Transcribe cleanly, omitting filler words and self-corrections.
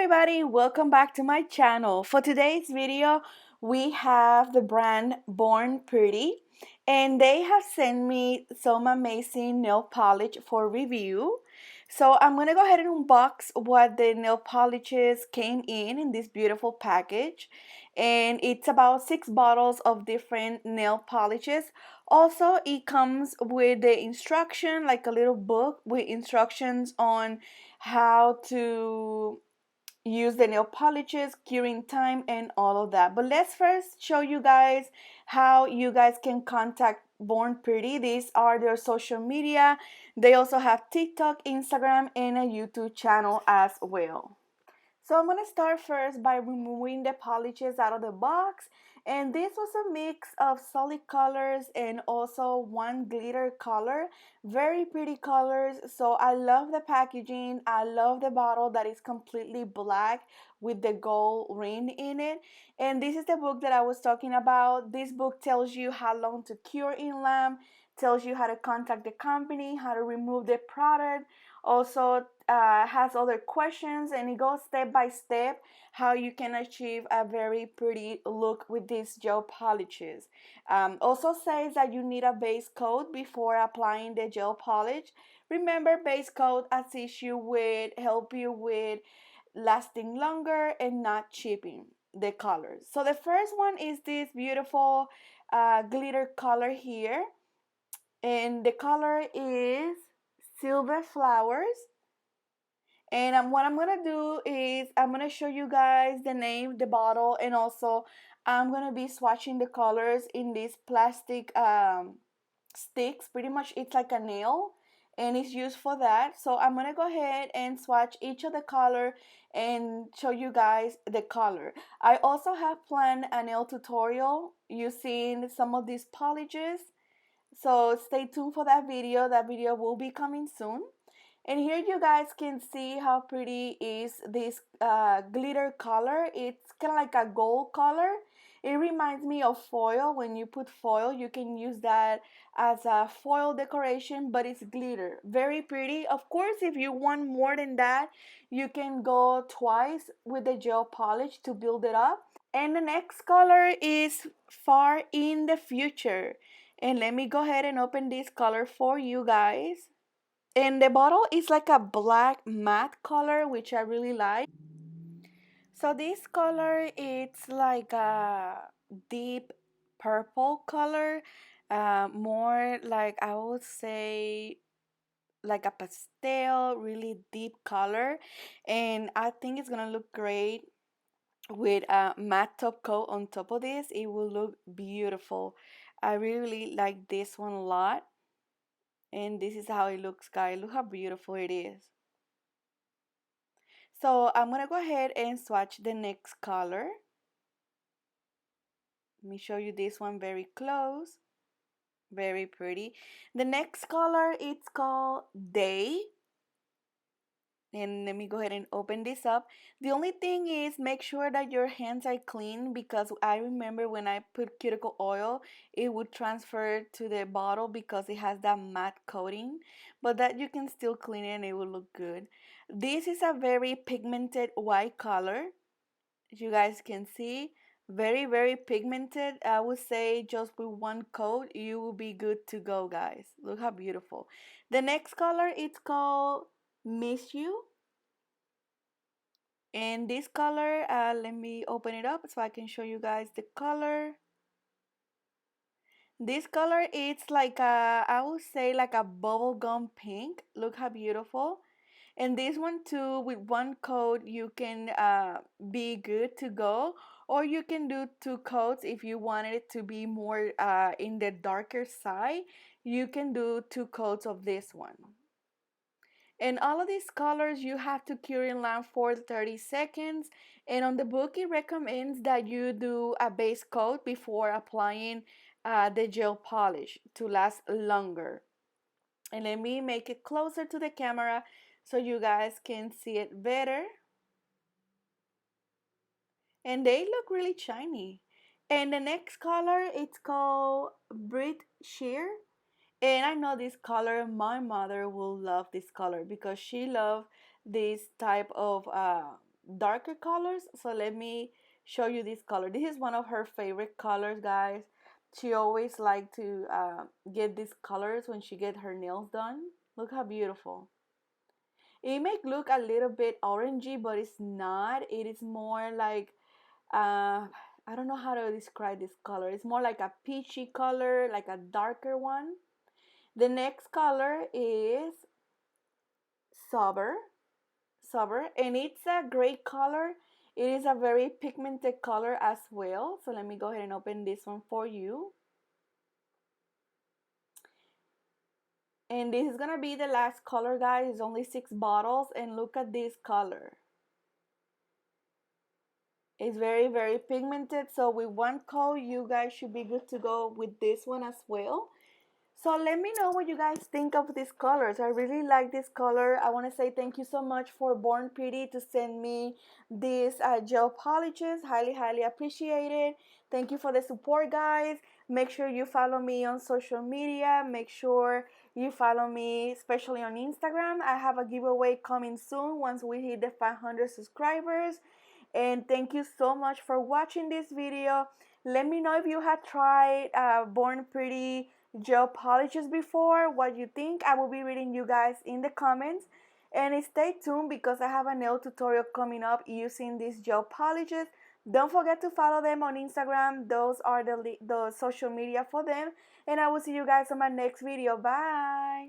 everybody, welcome back to my channel. For today's video, we have the brand Born Pretty, and they have sent me some amazing nail polish for review. So I'm gonna go ahead and unbox what the nail polishes came in this beautiful package. And it's about 6 bottles of different nail polishes. Also, it comes with the instruction, like a little book with instructions on how to use the nail polishes, curing time, and all of that. But let's first show you guys how you guys can contact Born Pretty. These are their social media. They also have TikTok, Instagram, and a YouTube channel as well. So I'm going to start first by removing the polishes out of the box. And this was a mix of solid colors and also one glitter color. Very pretty colors. So I love the packaging. I love the bottle that is completely black with the gold ring in it. And this is the book that I was talking about. This book tells you how long to cure in lamp, tells you how to contact the company, how to remove the product. Also has other questions, and it goes step by step how you can achieve a very pretty look with these gel polishes. Also says that you need a base coat before applying the gel polish. Remember, base coat assists you with help you with lasting longer and not chipping the colors. So the first one is this beautiful glitter color here, and the color is Silver Flowers. And what I'm gonna do is I'm gonna show you guys the name, the bottle, and also I'm gonna be swatching the colors in these plastic sticks. Pretty much it's like a nail, and it's used for that. So I'm gonna go ahead and swatch each of the color and show you guys the color. I also have planned a nail tutorial using some of these polishes, so stay tuned for that video. That video will be coming soon. And here you guys can see how pretty is this glitter color. It's kind of like a gold color. It reminds me of foil. When you put foil, you can use that as a foil decoration, but it's glitter. Very pretty. Of course, if you want more than that, you can go twice with the gel polish to build it up. And the next color is Far in the Future. And let me go ahead and open this color for you guys. And the bottle is like a black matte color, which I really like. So this color, it's like a deep purple color, more like I would say like a pastel, really deep color. And I think it's gonna look great with a matte top coat on top of this. It will look beautiful. I really like this one a lot. And this is how it looks, guys. Look how beautiful it is. So I'm gonna go ahead and swatch the next color. Let me show you this one very close. Very pretty. The next color, it's called Day. And let me go ahead and open this up. The only thing is make sure that your hands are clean, because I remember when I put cuticle oil, it would transfer to the bottle because it has that matte coating. But that you can still clean it and it will look good. This is a very pigmented white color. You guys can see, very pigmented. I would say just with one coat, you will be good to go, guys. Look how beautiful. The next color, it's called Miss You. And this color, let me open it up so I can show you guys the color. This color, it's like a, I would say like a bubblegum pink. Look how beautiful. And this one too, with one coat, you can be good to go. Or you can do 2 coats if you wanted it to be more in the darker side. You can do 2 coats of this one. And all of these colors you have to cure in lamp for 30 seconds. And on the book it recommends that you do a base coat before applying the gel polish to last longer. And let me make it closer to the camera so you guys can see it better. And they look really shiny. And the next color, it's called Brit Sheer. And I know this color, my mother will love this color because she loves this type of darker colors. So let me show you this color. This is one of her favorite colors, guys. She always like to get these colors when she get her nails done. Look how beautiful. It may look a little bit orangey, but it's not. It is more like I don't know how to describe this color. It's more like a peachy color, like a darker one. The next color is sober, and it's a great color. It is a very pigmented color as well. So let me go ahead and open this one for you. And this is gonna be the last color, guys. It's only 6 bottles, and look at this color. It's very, very pigmented. So with one coat, you guys should be good to go with this one as well. So let me know what you guys think of these colors. I really like this color. I want to say thank you so much for Born Pretty to send me these gel polishes. Highly, highly appreciate it. Thank you for the support, guys. Make sure you follow me on social media. Make sure you follow me, especially on Instagram. I have a giveaway coming soon once we hit the 500 subscribers. And thank you so much for watching this video. Let me know if you had tried Born Pretty gel polishes before, what you think. I will be reading you guys in the comments. And stay tuned because I have a nail tutorial coming up using these gel polishes. Don't forget to follow them on Instagram. Those are the social media for them. And I will see you guys on my next video. Bye!